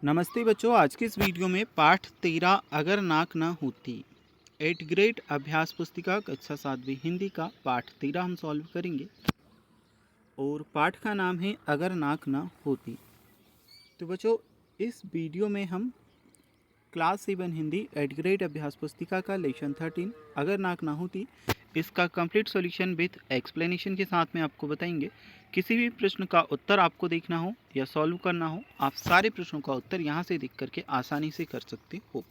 नमस्ते बच्चों, आज की इस वीडियो में पाठ 13 अगर नाक ना होती 8th ग्रेड अभ्यास पुस्तिका कक्षा 7वीं हिंदी का पाठ 13 हम सॉल्व करेंगे और पाठ का नाम है अगर नाक ना होती। तो बच्चों, इस वीडियो में हम क्लास 7 हिंदी 8th ग्रेड अभ्यास पुस्तिका का लेसन 13 अगर नाक ना होती इसका कंप्लीट सॉल्यूशन विथ एक्सप्लेनेशन के साथ में आपको बताएंगे। किसी भी प्रश्न का उत्तर आपको देखना हो या सॉल्व करना हो, आप सारे प्रश्नों का उत्तर यहाँ से देख करके आसानी से कर सकते हो।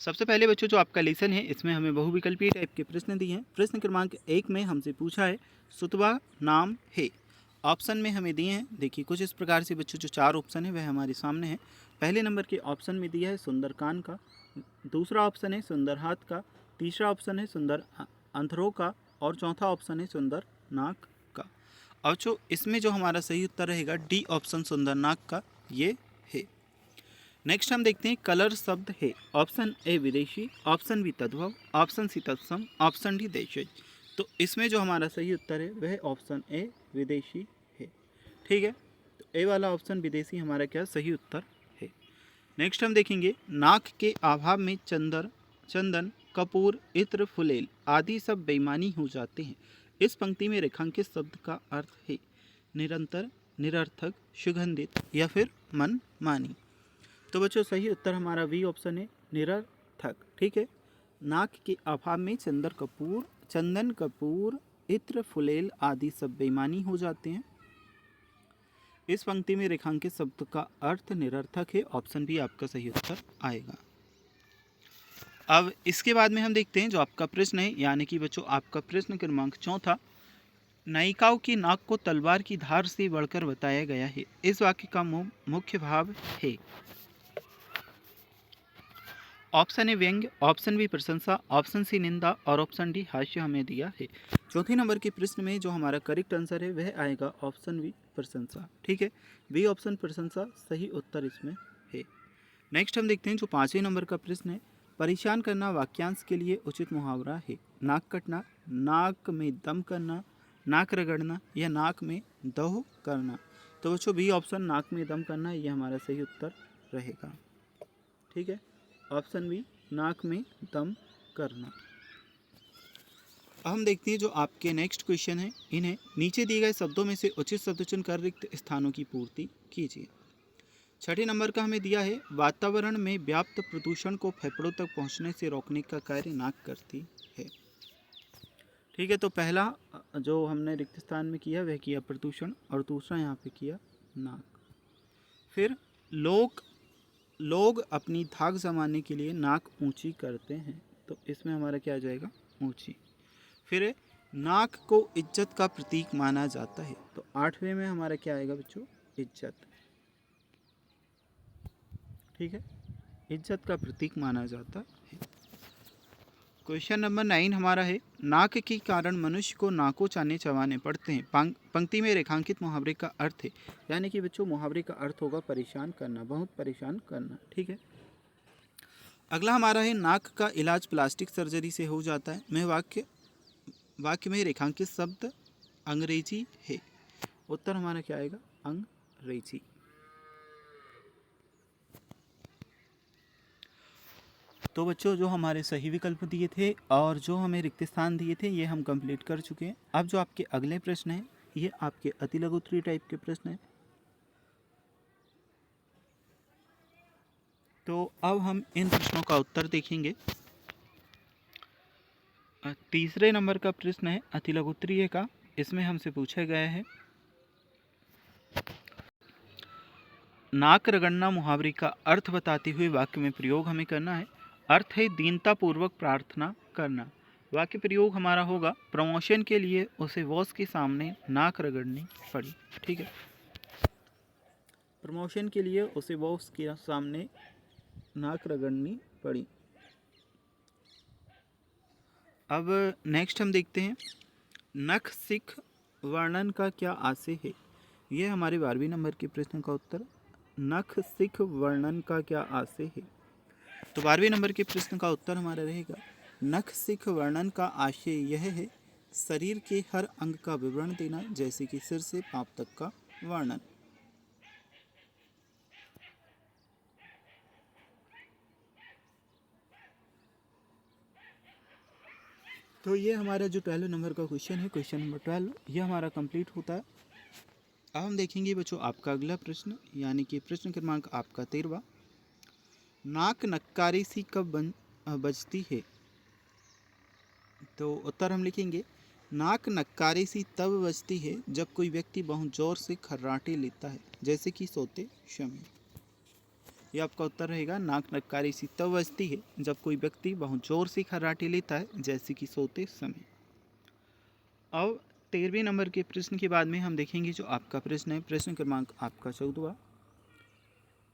सबसे पहले बच्चों, जो आपका लेसन है इसमें हमें बहुविकल्पीय टाइप के प्रश्न दिए हैं। प्रश्न क्रमांक 1 में हमसे पूछा है सुतवा नाम है। ऑप्शन में हमें दिए हैं, देखिए कुछ इस प्रकार से बच्चों, जो 4 ऑप्शन है वह हमारे सामने है। पहले नंबर के ऑप्शन में दिया है सुंदर कान का, दूसरा ऑप्शन है सुंदर हाथ का, तीसरा ऑप्शन है सुंदर अंधरों का और चौथा ऑप्शन है सुंदर नाक का। और जो इसमें जो हमारा सही उत्तर रहेगा डी ऑप्शन सुंदर नाक का, ये है। नेक्स्ट हम देखते हैं कलर शब्द है। ऑप्शन ए विदेशी, ऑप्शन बी तद्भव, ऑप्शन सी तत्सम, ऑप्शन डी देशज। तो इसमें जो हमारा सही उत्तर है वह ऑप्शन ए विदेशी है। ठीक है, तो ए वाला ऑप्शन विदेशी हमारा क्या सही उत्तर है। नेक्स्ट हम देखेंगे नाक के अभाव में चंदन, कपूर, इत्र, फुलेल आदि सब बेईमानी हो जाते हैं। इस पंक्ति में रेखांकित शब्द का अर्थ है निरंतर, निरर्थक, सुगंधित या फिर मनमानी। तो बच्चों सही उत्तर हमारा वी ऑप्शन है निरर्थक। ठीक है, नाक के अभाव में चंदन कपूर, इत्र, फुलेल आदि सब बेईमानी हो जाते हैं। इस पंक्ति में रेखांकित शब्द का अर्थ निरर्थक है। ऑप्शन बी आपका सही उत्तर आएगा। अब इसके बाद में हम देखते हैं जो आपका प्रश्न है, यानी कि बच्चों आपका प्रश्न क्रमांक 4 नायिकाओं की नाक को तलवार की धार से बढ़कर बताया गया है। इस वाक्य का मुख्य भाव है। ऑप्शन ए व्यंग्य, ऑप्शन बी प्रशंसा, ऑप्शन सी निंदा और ऑप्शन डी हास्य हमें दिया है। चौथे नंबर के प्रश्न में जो हमारा करेक्ट आंसर है वह आएगा ऑप्शन बी प्रशंसा। ठीक है, बी ऑप्शन प्रशंसा सही उत्तर इसमें है। नेक्स्ट हम देखते हैं जो 5वें नंबर का प्रश्न है परेशान करना वाक्यांश के लिए उचित मुहावरा है। नाक कटना, नाक में दम करना, नाक रगड़ना या नाक में दह करना। तो बच्चों बी ऑप्शन नाक में दम करना ये हमारा सही उत्तर रहेगा। ठीक है, ऑप्शन बी नाक में दम करना। अब हम देखते हैं जो आपके नेक्स्ट क्वेश्चन है, इन्हें नीचे दिए गए शब्दों में से उचित शब्द चुनकर रिक्त स्थानों की पूर्ति कीजिए। 6 नंबर का हमें दिया है वातावरण में व्याप्त प्रदूषण को फेफड़ों तक पहुंचने से रोकने का कार्य नाक करती है। ठीक है, तो पहला जो हमने रिक्त स्थान में किया वह किया प्रदूषण और दूसरा यहाँ पे किया नाक। फिर लोग अपनी धाक जमाने के लिए नाक ऊंची करते हैं, तो इसमें हमारा क्या आ जाएगा ऊंची। फिर नाक को इज्जत का प्रतीक माना जाता है, तो 8वें में हमारा क्या आएगा बच्चों इज्जत। ठीक है, इज्जत का प्रतीक माना जाता है। क्वेश्चन नंबर 9 हमारा है नाक के कारण मनुष्य को नाकों चाने चबाने पड़ते हैं। पंक्ति में रेखांकित मुहावरे का अर्थ है, यानी कि बच्चों मुहावरे का अर्थ होगा परेशान करना, बहुत परेशान करना। ठीक है, अगला हमारा है नाक का इलाज प्लास्टिक सर्जरी से हो जाता है। मैं वाक्य में रेखांकित शब्द अंग्रेजी है। उत्तर हमारा क्या आएगा अंग्रेजी। तो बच्चों जो हमारे सही विकल्प दिए थे और जो हमें रिक्त स्थान दिए थे ये हम कंप्लीट कर चुके हैं। अब जो आपके अगले प्रश्न हैं ये आपके अति लघु उत्तरीय टाइप के प्रश्न हैं। तो अब हम इन प्रश्नों का उत्तर देखेंगे। तीसरे नंबर का प्रश्न है अति लघु उत्तरीय का। इसमें हमसे पूछा गया है नाक रगड़ना मुहावरे का अर्थ बताते हुए वाक्य में प्रयोग हमें करना है। अर्थ है दीनता पूर्वक प्रार्थना करना। वाक्य प्रयोग हमारा होगा प्रमोशन के लिए उसे बॉस के सामने नाक रगड़नी पड़ी। ठीक है, प्रमोशन के लिए उसे बॉस के सामने नाक रगड़नी पड़ी। अब नेक्स्ट हम देखते हैं नख सिख वर्णन का क्या आशय है। ये हमारे 12वें नंबर के प्रश्न का उत्तर नख सिख वर्णन का क्या आशय है। तो 12वें नंबर के प्रश्न का उत्तर हमारा रहेगा नख सिख वर्णन का आशय यह है शरीर के हर अंग का विवरण देना, जैसे कि सिर से पांव तक का वर्णन। तो ये हमारा जो 12 नंबर का क्वेश्चन है, क्वेश्चन नंबर 12, ये हमारा कंप्लीट होता है। अब हम देखेंगे बच्चों आपका अगला प्रश्न, यानी कि प्रश्न क्रमांक आपका 13वां। नाक नक्कारी सी कब बजती है? तो उत्तर हम लिखेंगे, नाक नक्कारी सी तब बजती है जब कोई व्यक्ति बहुत जोर से खर्राटे लेता है, जैसे कि सोते समय। ये आपका उत्तर रहेगा, नाक नक्कारी सी तब बजती है जब कोई व्यक्ति बहुत जोर से खर्राटे लेता है, जैसे कि सोते समय। अब 13वें नंबर के प्रश्न के बाद में हम देखेंगे जो आपका प्रश्न है, प्रश्न क्रमांक आपका 14वां।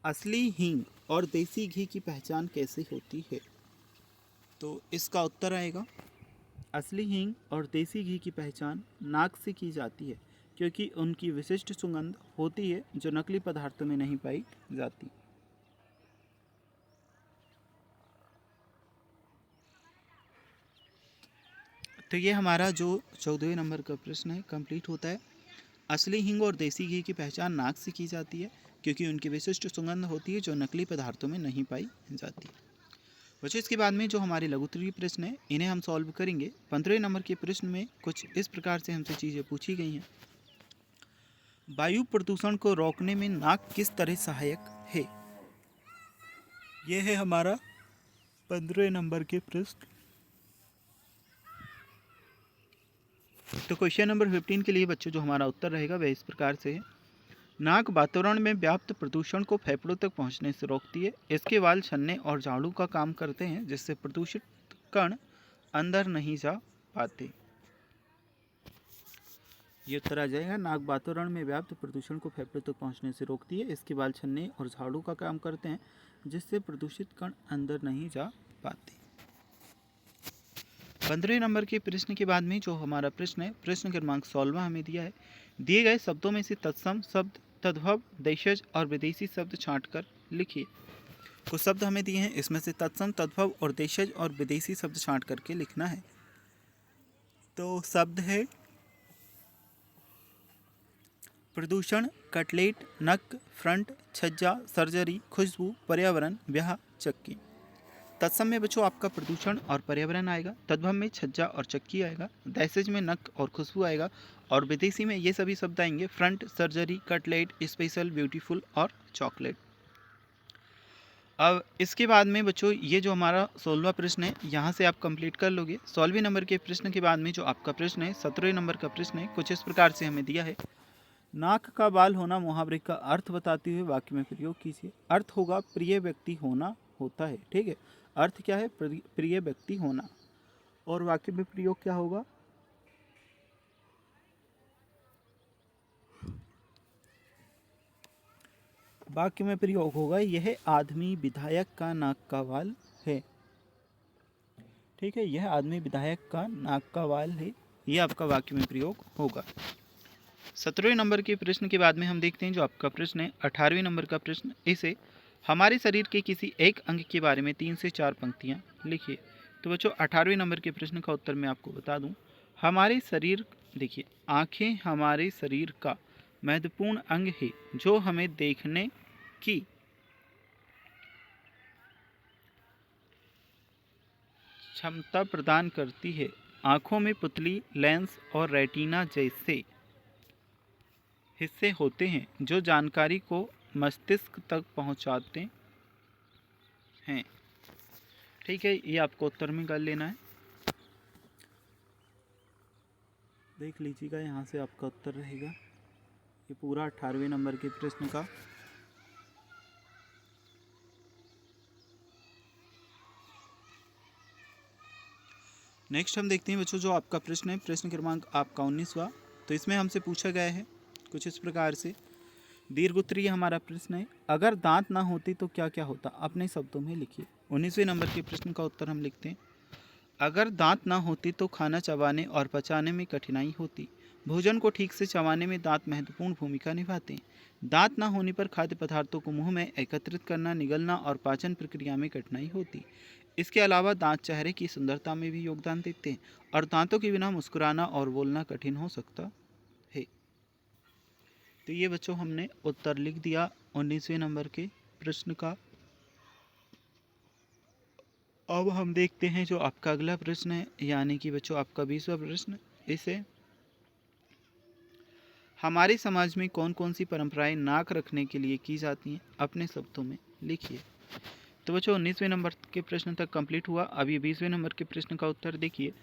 असली हींग और देसी घी की पहचान कैसे होती है? तो इसका उत्तर आएगा, असली हींग और देसी घी की पहचान नाक से की जाती है, क्योंकि उनकी विशिष्ट सुगंध होती है जो नकली पदार्थों में नहीं पाई जाती। तो ये हमारा जो 14वें नंबर का प्रश्न है कंप्लीट होता है। असली हींग और देसी घी की पहचान नाक से की जाती है, क्योंकि उनकी विशिष्ट सुगंध होती है जो नकली पदार्थों में नहीं पाई जाती। बच्चों इसके बाद में जो हमारे लघुत्तरीय प्रश्न है इन्हें हम सॉल्व करेंगे। 15वें नंबर के प्रश्न में कुछ इस प्रकार से हमसे चीज़ें पूछी गई हैं। वायु प्रदूषण को रोकने में नाक किस तरह सहायक है? यह है हमारा 15वें नंबर के प्रश्न। तो क्वेश्चन नंबर 15 के लिए बच्चों जो हमारा उत्तर रहेगा वह इस प्रकार से है। नाक वातावरण में व्याप्त प्रदूषण को फेफड़ों तक पहुंचने से रोकती है। इसके वाल छन्ने और झाड़ू का काम करते हैं, जिससे प्रदूषित कण अंदर नहीं जा पाते। ये उत्तर आ जाएगा, नाक वातावरण में व्याप्त प्रदूषण को फेफड़ों तक पहुंचने से रोकती है। इसके वाल छन्ने और झाड़ू का काम करते हैं, जिससे प्रदूषित कण अंदर नहीं जा पाते। 15वें नंबर के प्रश्न के बाद में जो हमारा प्रश्न है, प्रश्न क्रमांक 16 हमें दिया है। दिए गए शब्दों में से तत्सम शब्द, तद्भव, देशज और विदेशी शब्द छांटकर लिखिए। कुछ शब्द हमें दिए हैं, इसमें से तत्सम, तद्भव और देशज और विदेशी शब्द छांट करके लिखना है। तो शब्द है प्रदूषण, कटलेट, नक, फ्रंट, छज्जा, सर्जरी, खुशबू, पर्यावरण, ब्याह, चक्की। तत्सम में बच्चों आपका प्रदूषण और पर्यावरण आएगा, तद्भव में छज्जा और चक्की आएगा, दैसेज में नक और खुशबू आएगा, और विदेशी में ये सभी शब्द आएंगे, front, surgery, cutlet, special, beautiful और चॉकलेट। अब इसके बाद में बच्चों ये जो हमारा 16वां प्रश्न है यहाँ से आप कंप्लीट कर लोगे। 16वें नंबर के प्रश्न के बाद में जो आपका प्रश्न है 17वें नंबर का प्रश्न है, कुछ इस प्रकार से हमें दिया है। नाक का बाल होना मुहावरे का अर्थ बताते हुए वाक्य में प्रयोग कीजिए। अर्थ होगा प्रिय व्यक्ति होना होता है, ठीक है। अर्थ क्या है? प्रिय व्यक्ति होना। और वाक्य में प्रयोग क्या होगा? वाक्य में प्रयोग होगा यह आदमी विधायक का नाक का बाल है, ठीक है। यह आदमी विधायक का नाक का बाल है, यह आपका वाक्य में प्रयोग होगा। 17वें नंबर के प्रश्न के बाद में हम देखते हैं जो आपका प्रश्न है 18वें नंबर का प्रश्न। इसे हमारे शरीर के किसी एक अंग के बारे में 3 से 4 पंक्तियां लिखिए। तो बच्चों 18वें नंबर के प्रश्न का उत्तर मैं आपको बता दूं। हमारे शरीर, देखिए, आँखें हमारे शरीर का महत्वपूर्ण अंग है जो हमें देखने की क्षमता प्रदान करती है। आँखों में पुतली, लेंस और रेटिना जैसे हिस्से होते हैं जो जानकारी को मस्तिष्क तक पहुंचाते हैं, ठीक है। ये आपको उत्तर में कर लेना है, देख लीजिएगा, यहाँ से आपका उत्तर रहेगा ये पूरा 18वें नंबर के प्रश्न का। नेक्स्ट हम देखते हैं बच्चों जो आपका प्रश्न है, प्रश्न क्रमांक आपका 19वां। तो इसमें हमसे पूछा गया है कुछ इस प्रकार से, दीर्घ उत्तरीय हमारा प्रश्न है, अगर दांत ना होते तो क्या क्या होता? अपने शब्दों में लिखिए। 19वें नंबर के प्रश्न का उत्तर हम लिखते हैं, अगर दांत ना होती तो खाना चबाने और पचाने में कठिनाई होती। भोजन को ठीक से चबाने में दांत महत्वपूर्ण भूमिका निभाते हैं। दांत ना होने पर खाद्य पदार्थों को मुंह में एकत्रित करना, निगलना और पाचन प्रक्रिया में कठिनाई होती। इसके अलावा दांत चेहरे की सुंदरता में भी योगदान देते हैं और दांतों के बिना मुस्कुराना और बोलना कठिन हो सकता है। तो ये बच्चों हमने उत्तर लिख दिया 19वें नंबर के प्रश्न का। अब हम देखते हैं जो आपका अगला प्रश्न है, यानी कि बच्चों आपका 20वां प्रश्न। इसे हमारे समाज में कौन कौन सी परंपराएं नाक रखने के लिए की जाती हैं, अपने शब्दों में लिखिए। तो बच्चों 19वें नंबर के प्रश्न तक कंप्लीट हुआ। अब ये 20वें नंबर के प्रश्न का उत्तर देखिए।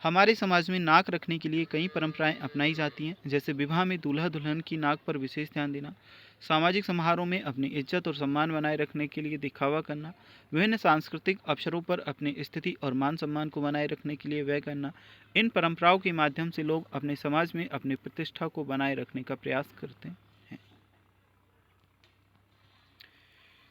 हमारे समाज में नाक रखने के लिए कई परंपराएं अपनाई जाती हैं, जैसे विवाह में दूल्हा दुल्हन की नाक पर विशेष ध्यान देना, सामाजिक समारोह में अपनी इज्जत और सम्मान बनाए रखने के लिए दिखावा करना, विभिन्न सांस्कृतिक अवसरों पर अपनी स्थिति और मान सम्मान को बनाए रखने के लिए व्यय करना। इन परंपराओं के माध्यम से लोग अपने समाज में अपनी प्रतिष्ठा को बनाए रखने का प्रयास करते हैं।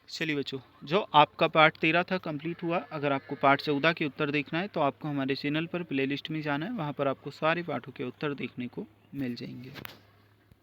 चलिए बच्चों, जो आपका पार्ट 13 था कंप्लीट हुआ। अगर आपको पार्ट 14 के उत्तर देखना है तो आपको हमारे चैनल पर प्लेलिस्ट में जाना है, वहाँ पर आपको सारे पाठों के उत्तर देखने को मिल जाएंगे।